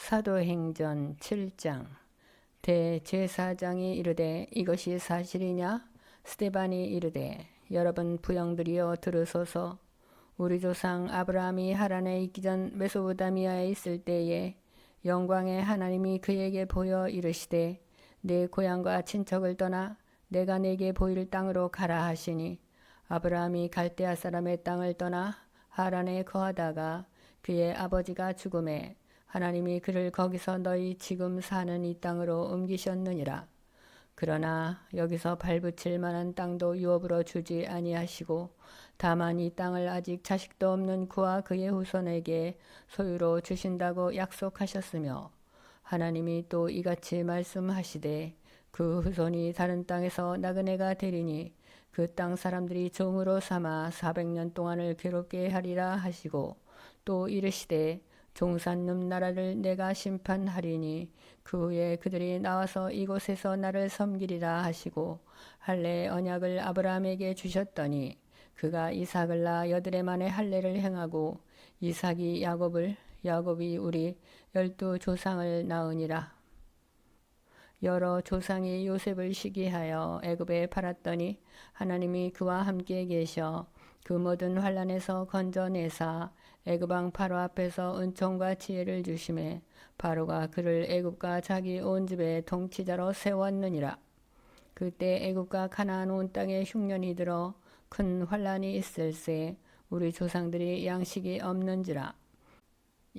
사도행전 7장. 대제사장이 이르되 이것이 사실이냐? 스데반이 이르되 여러분 부형들이여 들으소서. 우리 조상 아브라함이 하란에 있기 전 메소포타미아에 있을 때에 영광의 하나님이 그에게 보여 이르시되 내 고향과 친척을 떠나 내가 내게 보일 땅으로 가라 하시니 아브라함이 갈대아 사람의 땅을 떠나 하란에 거하다가 그의 아버지가 죽음에 하나님이 그를 거기서 너희 지금 사는 이 땅으로 옮기셨느니라. 그러나 여기서 발붙일 만한 땅도 유업으로 주지 아니하시고 다만 이 땅을 아직 자식도 없는 그와 그의 후손에게 소유로 주신다고 약속하셨으며 하나님이 또 이같이 말씀하시되 그 후손이 다른 땅에서 나그네가 되리니 그 땅 사람들이 종으로 삼아 400년 동안을 괴롭게 하리라 하시고 또 이르시되 종산놈 나라를 내가 심판하리니 그 후에 그들이 나와서 이곳에서 나를 섬기리라 하시고 할례 언약을 아브라함에게 주셨더니 그가 이삭을 낳아 여드레 만에 할례를 행하고 이삭이 야곱을 야곱이 우리 12조상을 낳으니라. 여러 조상이 요셉을 시기하여 애굽에 팔았더니 하나님이 그와 함께 계셔 그 모든 환난에서 건져내사 애굽 왕 바로 앞에서 은총과 지혜를 주심에 바로가 그를 애굽과 자기 온 집의 통치자로 세웠느니라. 그때 애굽과 가나안 온 땅에 흉년이 들어 큰 환난이 있을세 우리 조상들이 양식이 없는지라.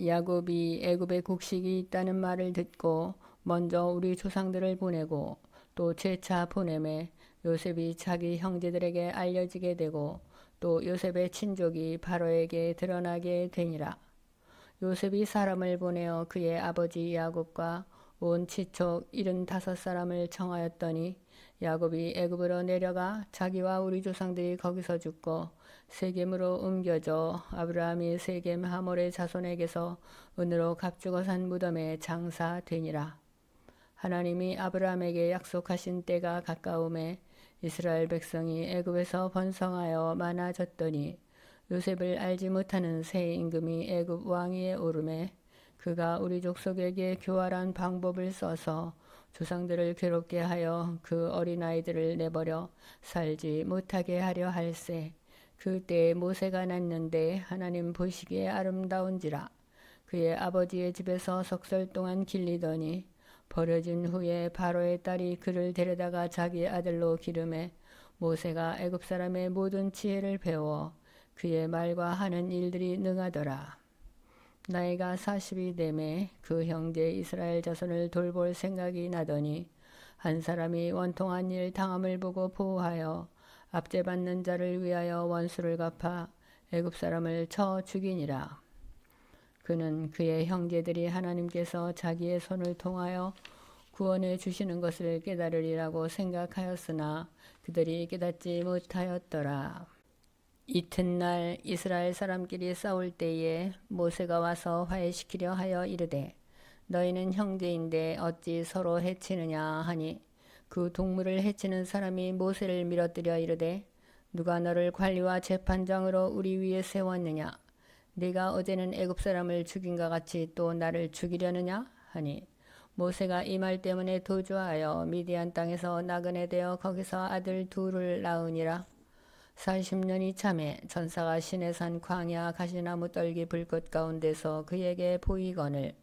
야곱이 애굽에 곡식이 있다는 말을 듣고 먼저 우리 조상들을 보내고 또 재차 보내매 요셉이 자기 형제들에게 알려지게 되고 또 요셉의 친족이 바로에게 드러나게 되니라. 요셉이 사람을 보내어 그의 아버지 야곱과 온 친족 75사람을 청하였더니 야곱이 애굽으로 내려가 자기와 우리 조상들이 거기서 죽고 세겜으로 옮겨져 아브라함이 세겜 하몰의 자손에게서 은으로 값주고 산 무덤에 장사되니라. 하나님이 아브라함에게 약속하신 때가 가까움에 이스라엘 백성이 애굽에서 번성하여 많아졌더니 요셉을 알지 못하는 새 임금이 애굽 왕위에 오르매 그가 우리 족속에게 교활한 방법을 써서 조상들을 괴롭게 하여 그 어린아이들을 내버려 살지 못하게 하려 할세. 그때 모세가 났는데 하나님 보시기에 아름다운지라. 그의 아버지의 집에서 석설 동안 길리더니 버려진 후에 바로의 딸이 그를 데려다가 자기 아들로 기르매 모세가 애굽 사람의 모든 지혜를 배워 그의 말과 하는 일들이 능하더라. 나이가 40이 되매 그 형제 이스라엘 자손을 돌볼 생각이 나더니 한 사람이 원통한 일 당함을 보고 보호하여 압제받는 자를 위하여 원수를 갚아 애굽 사람을 쳐 죽이니라. 그는 그의 형제들이 하나님께서 자기의 손을 통하여 구원해 주시는 것을 깨달으리라고 생각하였으나 그들이 깨닫지 못하였더라. 이튿날 이스라엘 사람끼리 싸울 때에 모세가 와서 화해시키려 하여 이르되 너희는 형제인데 어찌 서로 해치느냐 하니 그 동물을 해치는 사람이 모세를 밀어뜨려 이르되 누가 너를 관리와 재판장으로 우리 위에 세웠느냐 네가 어제는 애굽 사람을 죽인과 같이 또 나를 죽이려느냐 하니 모세가 이 말 때문에 도주하여 미디안 땅에서 나그네 되어 거기서 아들 둘을 낳으니라. 40년이 참에 전사가 시내산 광야 가시나무 떨기 불꽃 가운데서 그에게 보이거늘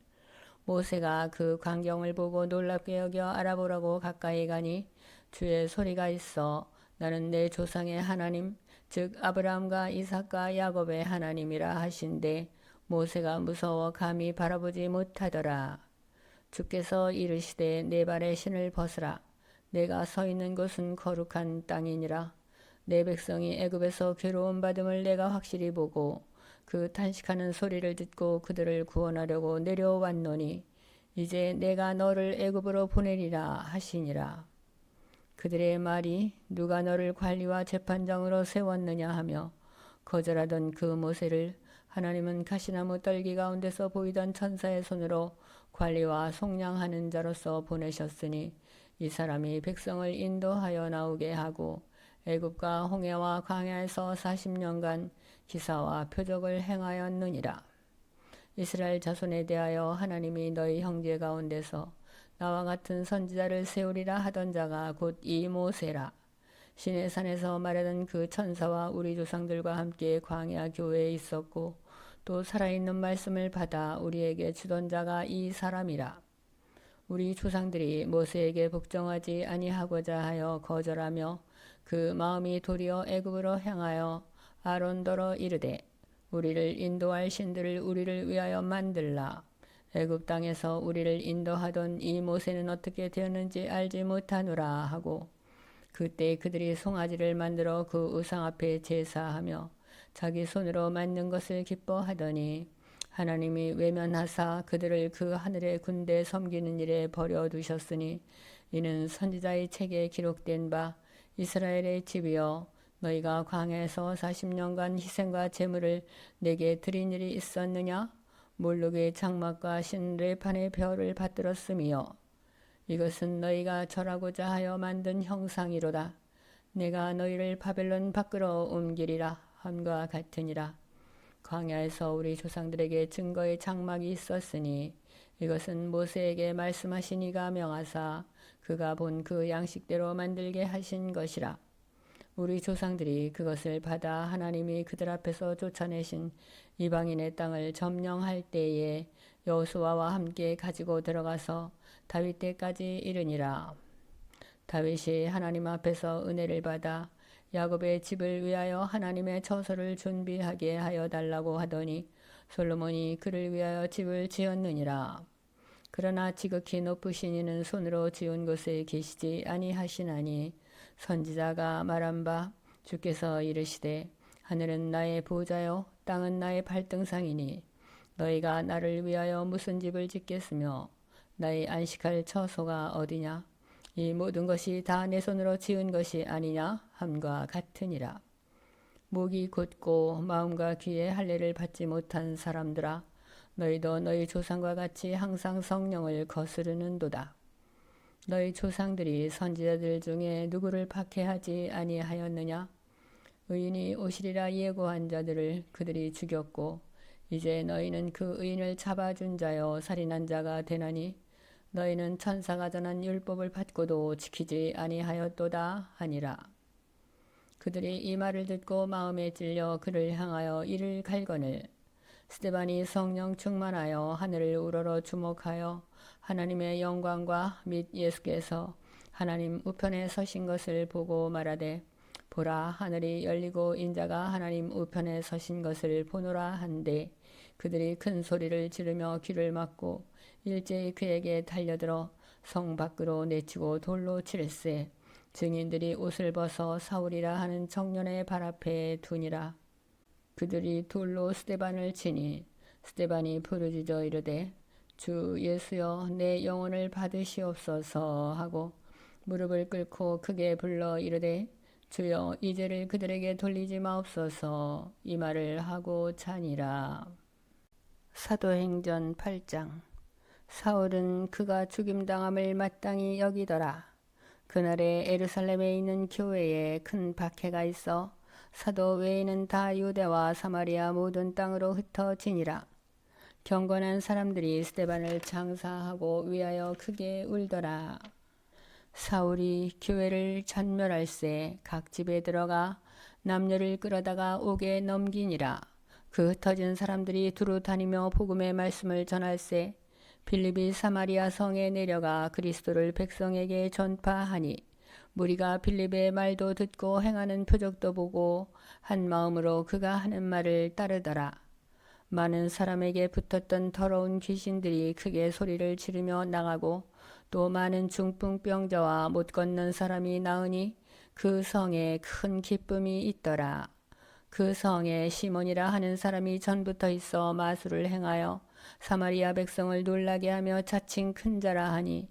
모세가 그 광경을 보고 놀랍게 여겨 알아보라고 가까이 가니 주의 소리가 있어 나는 내 조상의 하나님 즉 아브라함과 이삭과 야곱의 하나님이라 하신데 모세가 무서워 감히 바라보지 못하더라. 주께서 이르시되 내 발에 신을 벗으라. 내가 서 있는 곳은 거룩한 땅이니라. 내 백성이 애굽에서 괴로움 받음을 내가 확실히 보고 그 탄식하는 소리를 듣고 그들을 구원하려고 내려왔노니 이제 내가 너를 애굽으로 보내리라 하시니라. 그들의 말이 누가 너를 관리와 재판장으로 세웠느냐 하며 거절하던 그 모세를 하나님은 가시나무 떨기 가운데서 보이던 천사의 손으로 관리와 속량하는 자로서 보내셨으니 이 사람이 백성을 인도하여 나오게 하고 애굽과 홍해와 광야에서 40년간 기사와 표적을 행하였느니라. 이스라엘 자손에 대하여 하나님이 너희 형제 가운데서 나와 같은 선지자를 세우리라 하던 자가 곧 이 모세라. 시내산에서 말하던 그 천사와 우리 조상들과 함께 광야 교회에 있었고 또 살아있는 말씀을 받아 우리에게 주던 자가 이 사람이라. 우리 조상들이 모세에게 복종하지 아니하고자 하여 거절하며 그 마음이 도리어 애굽으로 향하여 아론더러 이르되 우리를 인도할 신들을 우리를 위하여 만들라. 애굽 땅에서 우리를 인도하던 이 모세는 어떻게 되었는지 알지 못하노라 하고 그때 그들이 송아지를 만들어 그 우상 앞에 제사하며 자기 손으로 만든 것을 기뻐하더니 하나님이 외면하사 그들을 그 하늘의 군대 섬기는 일에 버려두셨으니 이는 선지자의 책에 기록된 바 이스라엘의 집이여 너희가 광야에서 40년간 희생과 제물을 내게 드린 일이 있었느냐? 몰록의 장막과 신레판의 벼를 받들었으며 이것은 너희가 절하고자 하여 만든 형상이로다. 내가 너희를 바벨론 밖으로 옮기리라 함과 같으니라. 광야에서 우리 조상들에게 증거의 장막이 있었으니 이것은 모세에게 말씀하신 이가 명하사 그가 본 그 양식대로 만들게 하신 것이라. 우리 조상들이 그것을 받아 하나님이 그들 앞에서 쫓아내신 이방인의 땅을 점령할 때에 여호수아와 함께 가지고 들어가서 다윗 때까지 이르니라. 다윗이 하나님 앞에서 은혜를 받아 야곱의 집을 위하여 하나님의 처소를 준비하게 하여 달라고 하더니 솔로몬이 그를 위하여 집을 지었느니라. 그러나 지극히 높으신 이는 손으로 지은 곳에 계시지 아니하시나니 선지자가 말한 바 주께서 이르시되 하늘은 나의 보좌요 땅은 나의 발등상이니 너희가 나를 위하여 무슨 집을 짓겠으며 나의 안식할 처소가 어디냐? 이 모든 것이 다 내 손으로 지은 것이 아니냐 함과 같으니라. 목이 곧고 마음과 귀에 할례를 받지 못한 사람들아 너희도 너희 조상과 같이 항상 성령을 거스르는도다. 너희 조상들이 선지자들 중에 누구를 박해하지 아니하였느냐? 의인이 오시리라 예고한 자들을 그들이 죽였고 이제 너희는 그 의인을 잡아준 자여 살인한 자가 되나니 너희는 천사가 전한 율법을 받고도 지키지 아니하였도다 하니라. 그들이 이 말을 듣고 마음에 찔려 그를 향하여 이를 갈거늘 스데반이 성령 충만하여 하늘을 우러러 주목하여 하나님의 영광과 및 예수께서 하나님 우편에 서신 것을 보고 말하되 보라 하늘이 열리고 인자가 하나님 우편에 서신 것을 보노라 한데 그들이 큰 소리를 지르며 귀를 막고 일제히 그에게 달려들어 성 밖으로 내치고 돌로 칠세 증인들이 옷을 벗어 사울이라 하는 청년의 발 앞에 두니라. 그들이 돌로 스데반을 치니 스데반이 부르짖어 이르되 주 예수여 내 영혼을 받으시옵소서 하고 무릎을 꿇고 크게 불러 이르되 주여 이 죄를 그들에게 돌리지 마옵소서 이 말을 하고 자니라. 사도행전 8장. 사울은 그가 죽임당함을 마땅히 여기더라. 그날에 에루살렘에 있는 교회에 큰 박해가 있어 사도 외에는 다 유대와 사마리아 모든 땅으로 흩어지니라. 경건한 사람들이 스데반을 장사하고 위하여 크게 울더라. 사울이 교회를 전멸할세 각 집에 들어가 남녀를 끌어다가 옥에 넘기니라. 그 흩어진 사람들이 두루 다니며 복음의 말씀을 전할세 빌립이 사마리아 성에 내려가 그리스도를 백성에게 전파하니 무리가 빌립의 말도 듣고 행하는 표적도 보고 한 마음으로 그가 하는 말을 따르더라. 많은 사람에게 붙었던 더러운 귀신들이 크게 소리를 지르며 나가고 또 많은 중풍병자와 못 걷는 사람이 나으니 그 성에 큰 기쁨이 있더라. 그 성에 시몬이라 하는 사람이 전부터 있어 마술을 행하여 사마리아 백성을 놀라게 하며 자칭 큰 자라 하니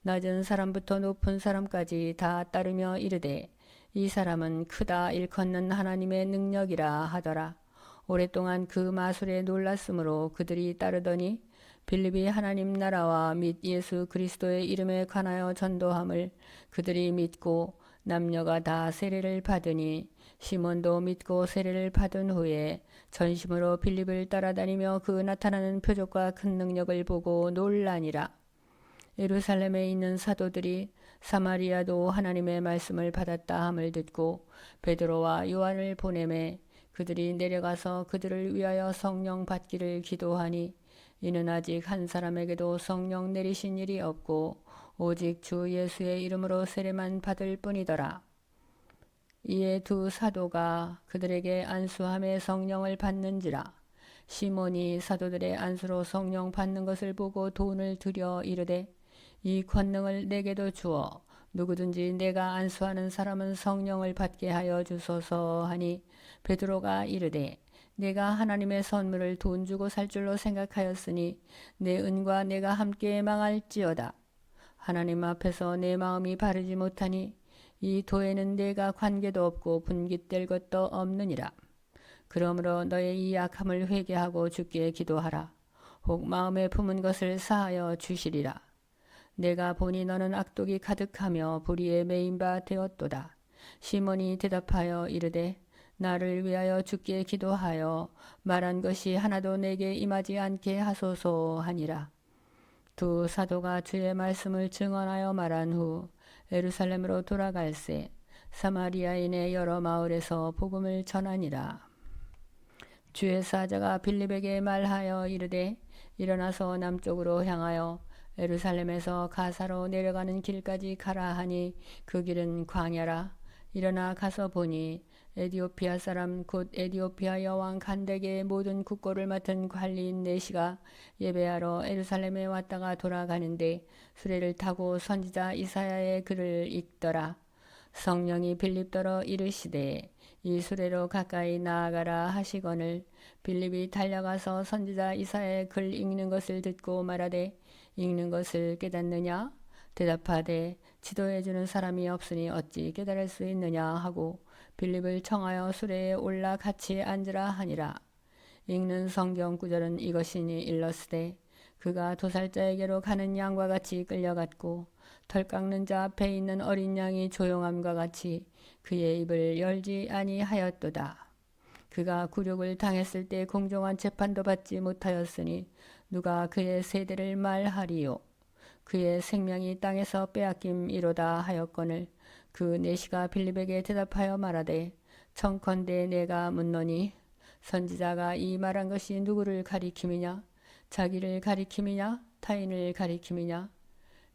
낮은 사람부터 높은 사람까지 다 따르며 이르되 이 사람은 크다 일컫는 하나님의 능력이라 하더라. 오랫동안 그 마술에 놀랐으므로 그들이 따르더니 빌립이 하나님 나라와 및 예수 그리스도의 이름에 관하여 전도함을 그들이 믿고 남녀가 다 세례를 받으니 시몬도 믿고 세례를 받은 후에 전심으로 빌립을 따라다니며 그 나타나는 표적과 큰 능력을 보고 놀라니라. 예루살렘에 있는 사도들이 사마리아도 하나님의 말씀을 받았다 함을 듣고 베드로와 요한을 보내매 그들이 내려가서 그들을 위하여 성령 받기를 기도하니 이는 아직 한 사람에게도 성령 내리신 일이 없고 오직 주 예수의 이름으로 세례만 받을 뿐이더라. 이에 두 사도가 그들에게 안수함에 성령을 받는지라. 시몬이 사도들의 안수로 성령 받는 것을 보고 돈을 들여 이르되 이 권능을 내게도 주어 누구든지 내가 안수하는 사람은 성령을 받게 하여 주소서 하니 베드로가 이르되 내가 하나님의 선물을 돈 주고 살 줄로 생각하였으니 내 은과 내가 함께 망할지어다. 하나님 앞에서 내 마음이 바르지 못하니 이 도에는 내가 관계도 없고 분깃될 것도 없느니라. 그러므로 너의 이 약함을 회개하고 주께 기도하라. 혹 마음에 품은 것을 사하여 주시리라. 내가 보니 너는 악독이 가득하며 불의에 매인 바 되었도다. 시몬이 대답하여 이르되 나를 위하여 주께 기도하여 말한 것이 하나도 내게 임하지 않게 하소서 하니라. 두 사도가 주의 말씀을 증언하여 말한 후 예루살렘으로 돌아갈새 사마리아인의 여러 마을에서 복음을 전하니라. 주의 사자가 빌립에게 말하여 이르되 일어나서 남쪽으로 향하여 예루살렘에서 가사로 내려가는 길까지 가라 하니 그 길은 광야라. 일어나 가서 보니 에디오피아 사람 곧 에디오피아 여왕 간덱의 모든 국고를 맡은 관리인 네시가 예배하러 예루살렘에 왔다가 돌아가는데 수레를 타고 선지자 이사야의 글을 읽더라. 성령이 빌립더러 이르시되 이 수레로 가까이 나아가라 하시거늘 빌립이 달려가서 선지자 이사야의 글 읽는 것을 듣고 말하되 읽는 것을 깨닫느냐? 대답하되 지도해주는 사람이 없으니 어찌 깨달을 수 있느냐 하고 빌립을 청하여 수레에 올라 같이 앉으라 하니라. 읽는 성경 구절은 이것이니 일러스되 그가 도살자에게로 가는 양과 같이 끌려갔고 털 깎는 자 앞에 있는 어린 양이 조용함과 같이 그의 입을 열지 아니하였도다. 그가 굴욕을 당했을 때 공정한 재판도 받지 못하였으니 누가 그의 세대를 말하리요. 그의 생명이 땅에서 빼앗김이로다 하였거늘 그 네시가 빌립에게 대답하여 말하되 청컨대 내가 묻노니 선지자가 이 말한 것이 누구를 가리킴이냐? 자기를 가리킴이냐? 타인을 가리킴이냐?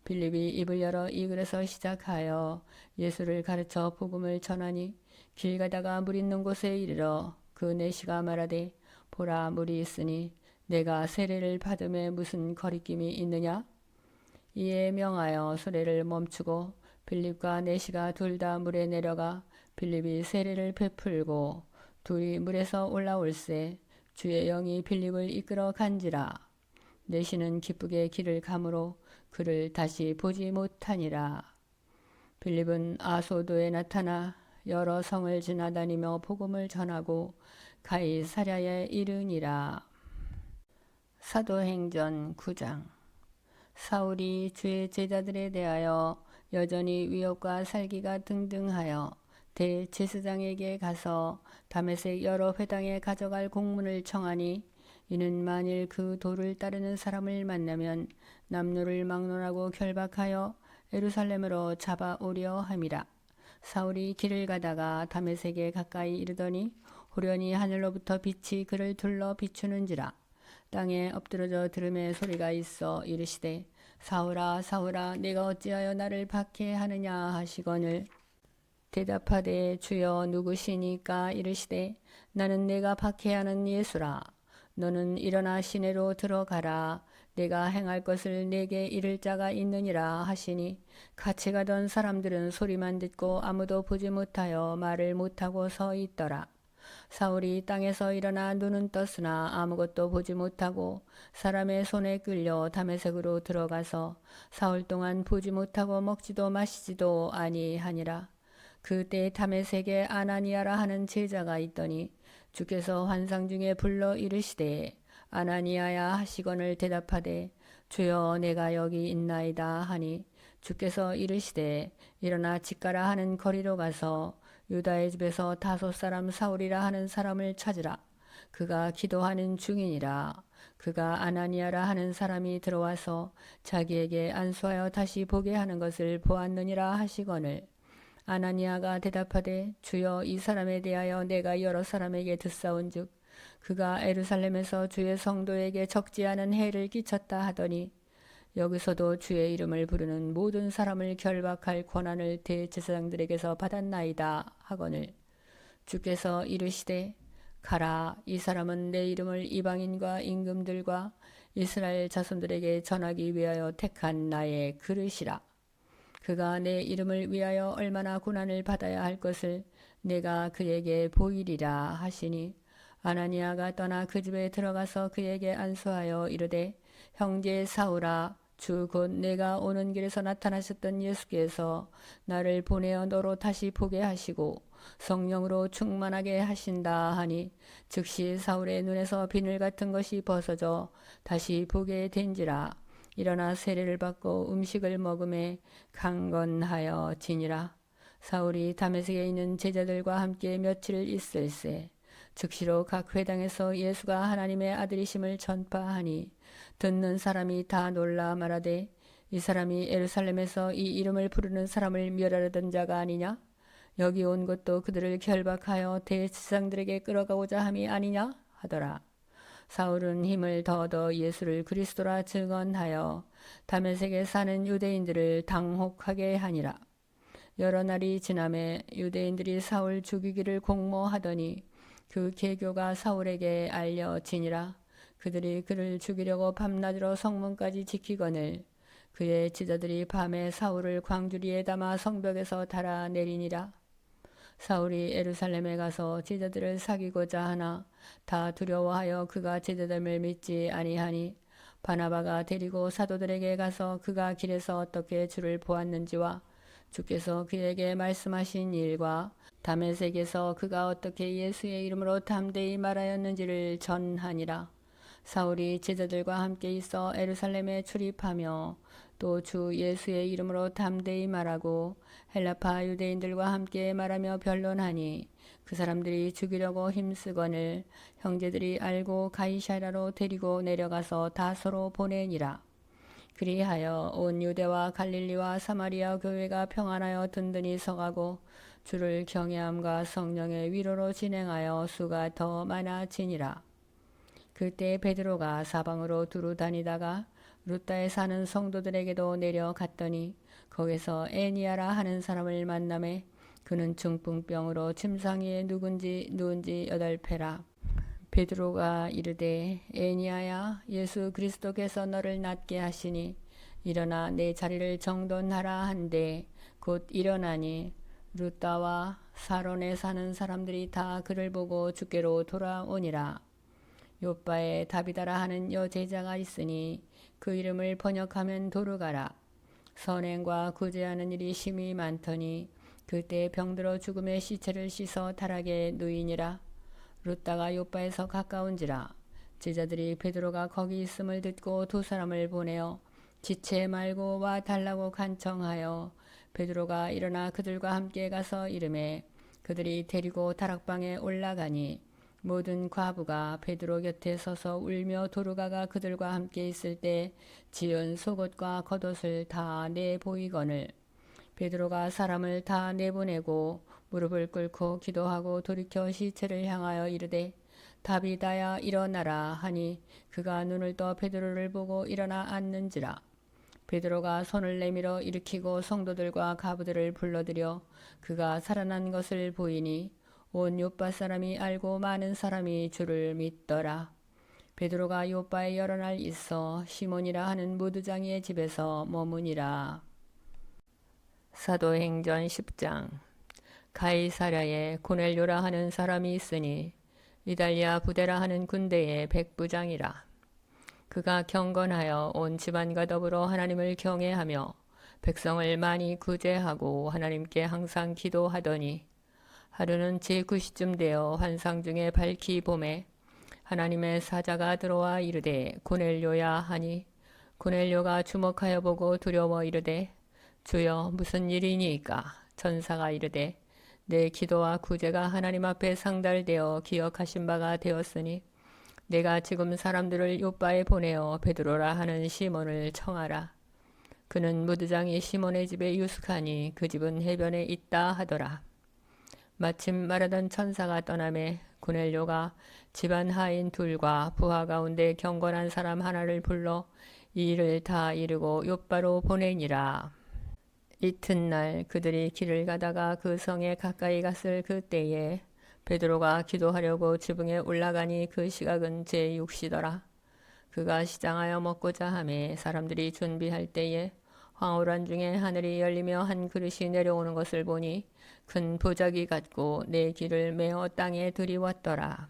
빌립이 입을 열어 이 글에서 시작하여 예수를 가르쳐 복음을 전하니 길 가다가 물 있는 곳에 이르러 그 네시가 말하되 보라 물이 있으니 내가 세례를 받음에 무슨 거리낌이 있느냐? 이에 명하여 수레를 멈추고 빌립과 네시가 둘 다 물에 내려가 빌립이 세례를 베풀고 둘이 물에서 올라올새 주의 영이 빌립을 이끌어 간지라. 네시는 기쁘게 길을 가므로 그를 다시 보지 못하니라. 빌립은 아소도에 나타나 여러 성을 지나다니며 복음을 전하고 가이사랴에 이르니라. 사도행전 9장. 사울이 주의 제자들에 대하여 여전히 위협과 살기가 등등하여 대제사장에게 가서 다메섹 여러 회당에 가져갈 공문을 청하니 이는 만일 그 도를 따르는 사람을 만나면 남녀를 막론하고 결박하여 예루살렘으로 잡아오려 함이라. 사울이 길을 가다가 다메섹에 가까이 이르더니 호련히 하늘로부터 빛이 그를 둘러 비추는지라. 땅에 엎드러져 들음의 소리가 있어 이르시되 사울아 사울아 내가 어찌하여 나를 박해하느냐 하시거늘 대답하되 주여 누구시니까 이르시되 나는 내가 박해하는 예수라. 너는 일어나 시내로 들어가라. 내가 행할 것을 내게 이를 자가 있느니라 하시니 같이 가던 사람들은 소리만 듣고 아무도 보지 못하여 말을 못하고 서 있더라. 사울이 땅에서 일어나 눈은 떴으나 아무것도 보지 못하고 사람의 손에 끌려 다메섹으로 들어가서 사흘 동안 보지 못하고 먹지도 마시지도 아니하니라. 그때 다메섹에 아나니아라 하는 제자가 있더니 주께서 환상 중에 불러 이르시되 아나니아야 하시거늘 대답하되 주여 내가 여기 있나이다 하니 주께서 이르시되 일어나 집가라 하는 거리로 가서 유다의 집에서 다소 사람 사울이라 하는 사람을 찾으라. 그가 기도하는 중이니라. 그가 아나니아라 하는 사람이 들어와서 자기에게 안수하여 다시 보게 하는 것을 보았느니라 하시거늘 아나니아가 대답하되 주여 이 사람에 대하여 내가 여러 사람에게 듣사온즉 그가 에루살렘에서 주의 성도에게 적지 않은 해를 끼쳤다 하더니 여기서도 주의 이름을 부르는 모든 사람을 결박할 권한을 대제사장들에게서 받았나이다 하거늘 주께서 이르시되 가라 이 사람은 내 이름을 이방인과 임금들과 이스라엘 자손들에게 전하기 위하여 택한 나의 그릇이라. 그가 내 이름을 위하여 얼마나 고난을 받아야 할 것을 내가 그에게 보이리라 하시니 아나니아가 떠나 그 집에 들어가서 그에게 안수하여 이르되 형제 사울아 주 곧 내가 오는 길에서 나타나셨던 예수께서 나를 보내어 너로 다시 보게 하시고 성령으로 충만하게 하신다 하니 즉시 사울의 눈에서 비늘 같은 것이 벗어져 다시 보게 된지라. 일어나 세례를 받고 음식을 먹음에 강건하여 지니라. 사울이 다메섹에 있는 제자들과 함께 며칠 있을새 즉시로 각 회당에서 예수가 하나님의 아들이심을 전파하니 듣는 사람이 다 놀라 말하되 이 사람이 예루살렘에서 이 이름을 부르는 사람을 멸하려던 자가 아니냐? 여기 온 것도 그들을 결박하여 대제사장들에게 끌어가고자 함이 아니냐? 하더라. 사울은 힘을 더 얻어 예수를 그리스도라 증언하여 다메섹에 사는 유대인들을 당혹하게 하니라. 여러 날이 지남에 유대인들이 사울 죽이기를 공모하더니 그 계교가 사울에게 알려지니라. 그들이 그를 죽이려고 밤낮으로 성문까지 지키거늘 그의 지자들이 밤에 사울을 광주리에 담아 성벽에서 달아내리니라. 사울이 예루살렘에 가서 제자들을 사귀고자 하나 다 두려워하여 그가 제자됨을 믿지 아니하니 바나바가 데리고 사도들에게 가서 그가 길에서 어떻게 주를 보았는지와 주께서 그에게 말씀하신 일과 다메섹에서 그가 어떻게 예수의 이름으로 담대히 말하였는지를 전하니라. 사울이 제자들과 함께 있어 예루살렘에 출입하며 또 주 예수의 이름으로 담대히 말하고 헬라파 유대인들과 함께 말하며 변론하니 그 사람들이 죽이려고 힘쓰거늘 형제들이 알고 가이사랴로 데리고 내려가서 다소로 보내니라. 그리하여 온 유대와 갈릴리와 사마리아 교회가 평안하여 든든히 서가고 주를 경외함과 성령의 위로로 진행하여 수가 더 많아지니라. 그때 베드로가 사방으로 두루 다니다가 루따에 사는 성도들에게도 내려갔더니 거기서 에니아라 하는 사람을 만나매 그는 중풍병으로 침상 위에 누운지 8패라. 베드로가 이르되 에니아야 예수 그리스도께서 너를 낫게 하시니 일어나 내 자리를 정돈하라 한데 곧 일어나니 루따와 사론에 사는 사람들이 다 그를 보고 주께로 돌아오니라. 요바에 다비다라 하는 여제자가 있으니 그 이름을 번역하면 도르가라. 선행과 구제하는 일이 심히 많더니 그때 병들어 죽음의 시체를 씻어 타락에 누이니라. 루따가 요바에서 가까운지라. 제자들이 베드로가 거기 있음을 듣고 두 사람을 보내어 지체 말고 와 달라고 간청하여 베드로가 일어나 그들과 함께 가서 이르매 그들이 데리고 다락방에 올라가니 모든 과부가 베드로 곁에 서서 울며 도르가가 그들과 함께 있을 때 지은 속옷과 겉옷을 다 내보이거늘 베드로가 사람을 다 내보내고 무릎을 꿇고 기도하고 돌이켜 시체를 향하여 이르되 다비다야 일어나라 하니 그가 눈을 떠 베드로를 보고 일어나 앉는지라. 베드로가 손을 내밀어 일으키고 성도들과 가부들을 불러들여 그가 살아난 것을 보이니 온 요빠 사람이 알고 많은 사람이 주를 믿더라. 베드로가 요빠에 여러 날 있어 시몬이라 하는 무두장이의 집에서 머무니라. 사도행전 10장. 가이사랴에 고넬료라 하는 사람이 있으니 이달리아 부대라 하는 군대의 백부장이라. 그가 경건하여 온 집안과 더불어 하나님을 경외하며 백성을 많이 구제하고 하나님께 항상 기도하더니 하루는 제9시쯤 되어 환상 중에 밝히 봄에 하나님의 사자가 들어와 이르되 고넬료야 하니 고넬료가 주목하여 보고 두려워 이르되 주여 무슨 일이니이까? 천사가 이르되 내 기도와 구제가 하나님 앞에 상달되어 기억하신 바가 되었으니 내가 지금 사람들을 요바에 보내어 베드로라 하는 시몬을 청하라. 그는 무드장이 시몬의 집에 유숙하니 그 집은 해변에 있다 하더라. 마침 말하던 천사가 떠나매 고넬료가 집안 하인 둘과 부하 가운데 경건한 사람 하나를 불러 이 일을 다 이루고 요바로 보내니라. 이튿날 그들이 길을 가다가 그 성에 가까이 갔을 그때에 베드로가 기도하려고 지붕에 올라가니 그 시각은 제6시더라. 그가 시장하여 먹고자 하매 사람들이 준비할 때에 황홀한 중에 하늘이 열리며 한 그릇이 내려오는 것을 보니 큰 보자기 같고 네 길을 메어 땅에 들이왔더라.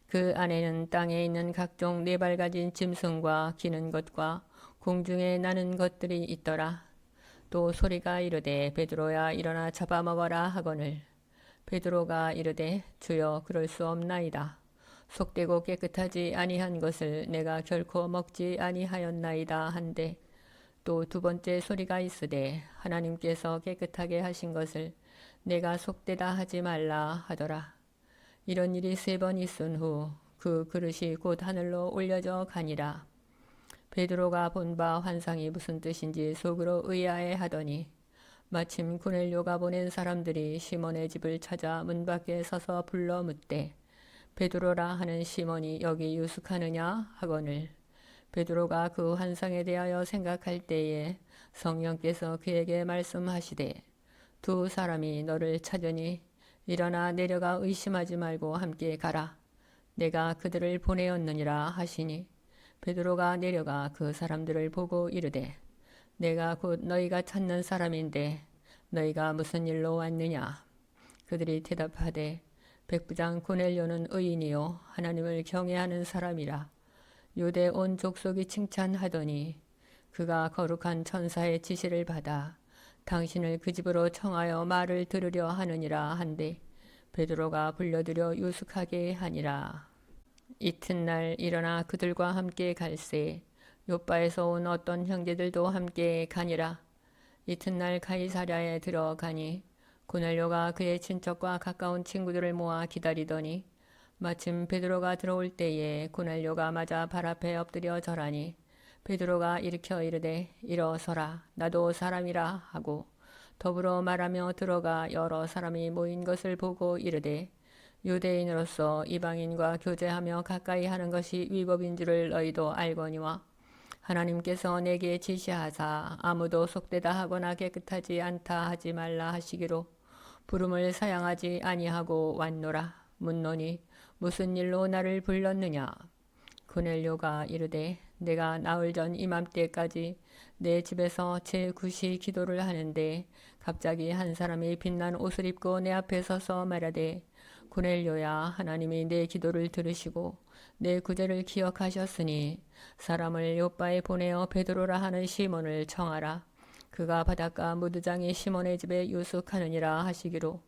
그 안에는 땅에 있는 각종 네 발 가진 짐승과 기는 것과 공중에 나는 것들이 있더라. 또 소리가 이르되 베드로야 일어나 잡아먹어라 하거늘 베드로가 이르되 주여 그럴 수 없나이다. 속되고 깨끗하지 아니한 것을 내가 결코 먹지 아니하였나이다 한데 또 두 번째 소리가 있으되 하나님께서 깨끗하게 하신 것을 내가 속되다 하지 말라 하더라. 이런 일이 3번 있은 후 그 그릇이 곧 하늘로 올려져 가니라. 베드로가 본 바 환상이 무슨 뜻인지 속으로 의아해 하더니 마침 고넬료가 보낸 사람들이 시몬의 집을 찾아 문 밖에 서서 불러 묻되 베드로라 하는 시몬이 여기 유숙하느냐 하거늘 베드로가 그 환상에 대하여 생각할 때에 성령께서 그에게 말씀하시되 두 사람이 너를 찾으니 일어나 내려가 의심하지 말고 함께 가라. 내가 그들을 보내었느니라 하시니 베드로가 내려가 그 사람들을 보고 이르되 내가 곧 너희가 찾는 사람인데 너희가 무슨 일로 왔느냐? 그들이 대답하되 백부장 고넬료는 의인이요 하나님을 경외하는 사람이라. 유대 온 족속이 칭찬하더니 그가 거룩한 천사의 지시를 받아 당신을 그 집으로 청하여 말을 들으려 하느니라 한데 베드로가 불려들여 유숙하게 하니라. 이튿날 일어나 그들과 함께 갈새 요바에서 온 어떤 형제들도 함께 가니라. 이튿날 가이사랴에 들어가니 고넬료가 그의 친척과 가까운 친구들을 모아 기다리더니 마침 베드로가 들어올 때에 고넬료가 맞아 발 앞에 엎드려 절하니 베드로가 일으켜 이르되 일어서라 나도 사람이라 하고 더불어 말하며 들어가 여러 사람이 모인 것을 보고 이르되 유대인으로서 이방인과 교제하며 가까이 하는 것이 위법인 줄을 너희도 알거니와 하나님께서 내게 지시하사 아무도 속되다 하거나 깨끗하지 않다 하지 말라 하시기로 부름을 사양하지 아니하고 왔노라. 묻노니 무슨 일로 나를 불렀느냐? 고넬료가 이르되 내가 나흘 전 이맘때까지 내 집에서 제9시 기도를 하는데 갑자기 한 사람이 빛난 옷을 입고 내 앞에 서서 말하되 고넬료야 하나님이 내 기도를 들으시고 내 구제를 기억하셨으니 사람을 요바에 보내어 베드로라 하는 시몬을 청하라. 그가 바닷가 무드장이 시몬의 집에 유숙하느니라 하시기로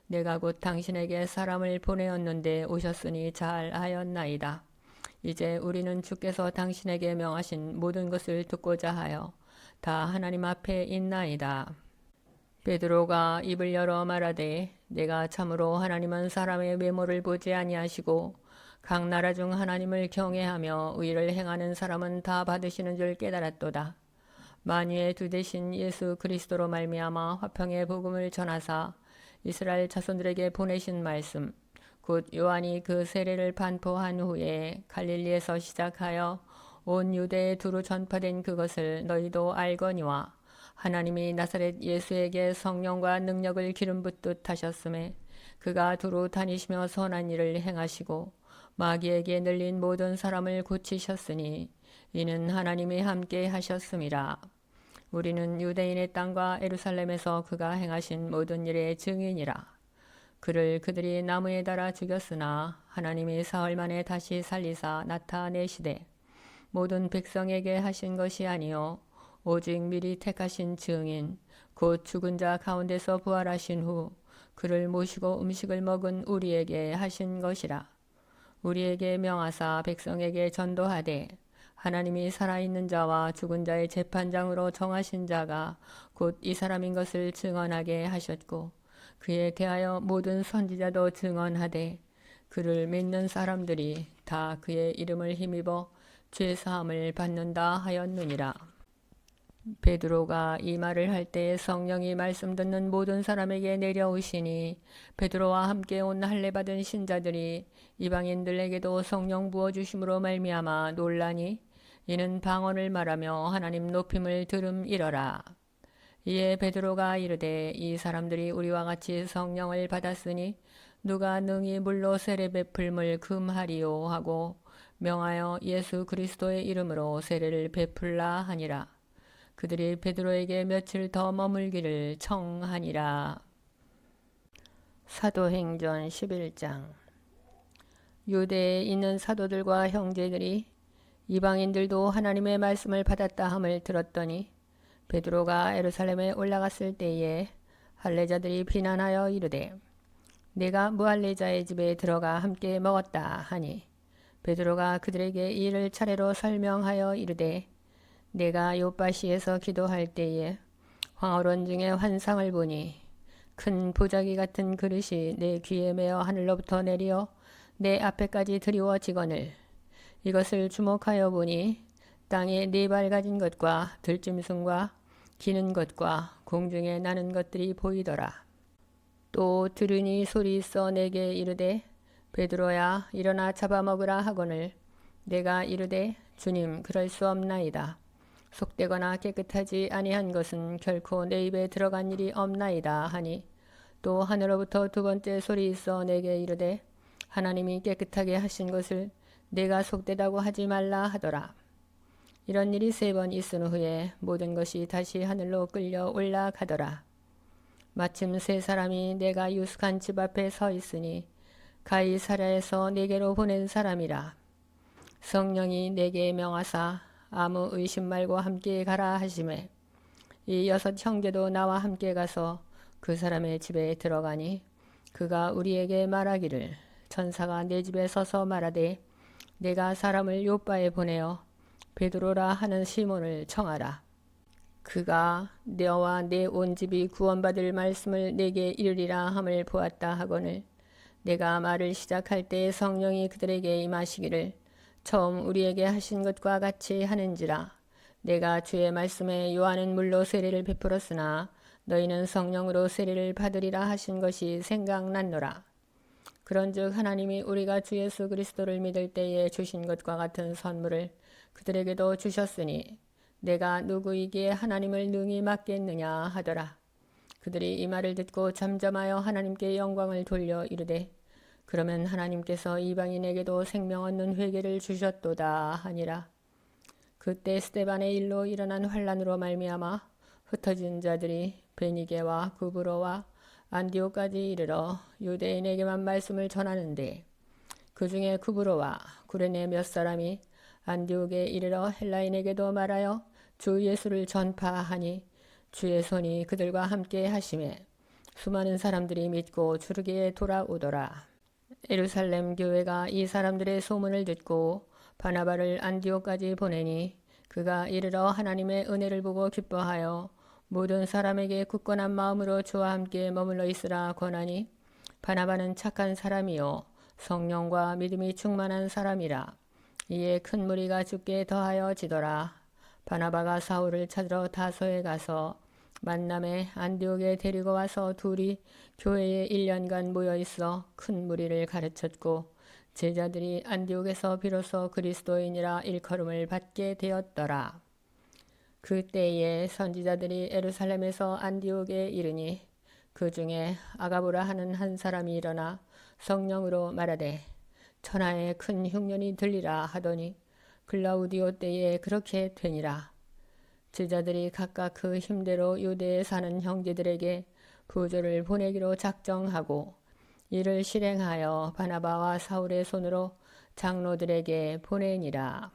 내가 곧 당신에게 사람을 보내었는데 오셨으니 잘하였나이다. 이제 우리는 주께서 당신에게 명하신 모든 것을 듣고자 하여 다 하나님 앞에 있나이다. 베드로가 입을 열어 말하되 내가 참으로 하나님은 사람의 외모를 보지 아니하시고 각 나라 중 하나님을 경외하며 의를 행하는 사람은 다 받으시는 줄 깨달았도다. 만유의 두 대신 예수 그리스도로 말미암아 화평의 복음을 전하사 이스라엘 자손들에게 보내신 말씀 곧 요한이 그 세례를 반포한 후에 갈릴리에서 시작하여 온 유대에 두루 전파된 그것을 너희도 알거니와 하나님이 나사렛 예수에게 성령과 능력을 기름 붓듯 하셨음에 그가 두루 다니시며 선한 일을 행하시고 마귀에게 늘린 모든 사람을 고치셨으니 이는 하나님이 함께 하셨음이라. 우리는 유대인의 땅과 예루살렘에서 그가 행하신 모든 일의 증인이라. 그를 그들이 나무에 달아 죽였으나 하나님이 사흘 만에 다시 살리사 나타내시되 모든 백성에게 하신 것이 아니요 오직 미리 택하신 증인 곧 죽은 자 가운데서 부활하신 후 그를 모시고 음식을 먹은 우리에게 하신 것이라. 우리에게 명하사 백성에게 전도하되 하나님이 살아있는 자와 죽은 자의 재판장으로 정하신 자가 곧 이 사람인 것을 증언하게 하셨고 그에 대하여 모든 선지자도 증언하되 그를 믿는 사람들이 다 그의 이름을 힘입어 죄 사함을 받는다 하였느니라. 베드로가 이 말을 할 때에 성령이 말씀 듣는 모든 사람에게 내려오시니 베드로와 함께 온 할례 받은 신자들이 이방인들에게도 성령 부어 주심으로 말미암아 놀라니 이는 방언을 말하며 하나님 높임을 들음이러라. 이에 베드로가 이르되 이 사람들이 우리와 같이 성령을 받았으니 누가 능히 물로 세례 베풀물 금하리요 하고 명하여 예수 그리스도의 이름으로 세례를 베풀라 하니라. 그들이 베드로에게 며칠 더 머물기를 청하니라. 사도행전 11장. 유대에 있는 사도들과 형제들이 이방인들도 하나님의 말씀을 받았다 함을 들었더니 베드로가 예루살렘에 올라갔을 때에 할례자들이 비난하여 이르되 내가 무할례자의 집에 들어가 함께 먹었다 하니 베드로가 그들에게 이 일을 차례로 설명하여 이르되 내가 요빠시에서 기도할 때에 황홀원 중에 환상을 보니 큰 보자기 같은 그릇이 내 귀에 매어 하늘로부터 내리어 내 앞에까지 드리워지거늘 이것을 주목하여 보니 땅에 네 발 가진 것과 들짐승과 기는 것과 공중에 나는 것들이 보이더라. 또 들으니 소리 있어 내게 이르되 베드로야 일어나 잡아먹으라 하거늘 내가 이르되 주님 그럴 수 없나이다. 속되거나 깨끗하지 아니한 것은 결코 내 입에 들어간 일이 없나이다 하니 또 하늘로부터 두 번째 소리 있어 내게 이르되 하나님이 깨끗하게 하신 것을 내가 속되다고 하지 말라 하더라. 이런 일이 3번 있은 후에 모든 것이 다시 하늘로 끌려 올라가더라. 마침 3사람이 내가 유숙한 집 앞에 서 있으니 가이사랴에서 내게로 보낸 사람이라. 성령이 내게 명하사 아무 의심 말고 함께 가라 하시매 이 6 형제도 나와 함께 가서 그 사람의 집에 들어가니 그가 우리에게 말하기를 천사가 내 집에 서서 말하되 내가 사람을 요빠에 보내어 베드로라 하는 시몬을 청하라. 그가 너와 내 온 집이 구원받을 말씀을 내게 이르리라 함을 보았다 하거늘 내가 말을 시작할 때에 성령이 그들에게 임하시기를 처음 우리에게 하신 것과 같이 하는지라. 내가 주의 말씀에 요한은 물로 세례를 베풀었으나 너희는 성령으로 세례를 받으리라 하신 것이 생각났노라. 그런즉 하나님이 우리가 주 예수 그리스도를 믿을 때에 주신 것과 같은 선물을 그들에게도 주셨으니 내가 누구이기에 하나님을 능히 맡겠느냐 하더라. 그들이 이 말을 듣고 잠잠하여 하나님께 영광을 돌려 이르되 그러면 하나님께서 이방인에게도 생명 얻는 회개를 주셨도다 하니라. 그때 스데반의 일로 일어난 환란으로 말미암아 흩어진 자들이 베니게와 구브로와 안디오까지 이르러 유대인에게만 말씀을 전하는데 그 중에 구브로와 구레네 몇 사람이 안디옥에 이르러 헬라인에게도 말하여 주 예수를 전파하니 주의 손이 그들과 함께 하심에 수많은 사람들이 믿고 주르기에 돌아오더라. 예루살렘 교회가 이 사람들의 소문을 듣고 바나바를 안디옥까지 보내니 그가 이르러 하나님의 은혜를 보고 기뻐하여 모든 사람에게 굳건한 마음으로 주와 함께 머물러 있으라 권하니 바나바는 착한 사람이요 성령과 믿음이 충만한 사람이라. 이에 큰 무리가 죽게 더하여 지더라. 바나바가 사울을 찾으러 다소에 가서 만남에 안디옥에 데리고 와서 둘이 교회에 1년간 모여 있어 큰 무리를 가르쳤고 제자들이 안디옥에서 비로소 그리스도인이라 일컬음을 받게 되었더라. 그때에 선지자들이 예루살렘에서 안디옥에 이르니 그 중에 아가보라 하는 한 사람이 일어나 성령으로 말하되 천하에 큰 흉년이 들리라 하더니 글라우디오 때에 그렇게 되니라. 제자들이 각각 그 힘대로 유대에 사는 형제들에게 부조를 보내기로 작정하고 이를 실행하여 바나바와 사울의 손으로 장로들에게 보내니라.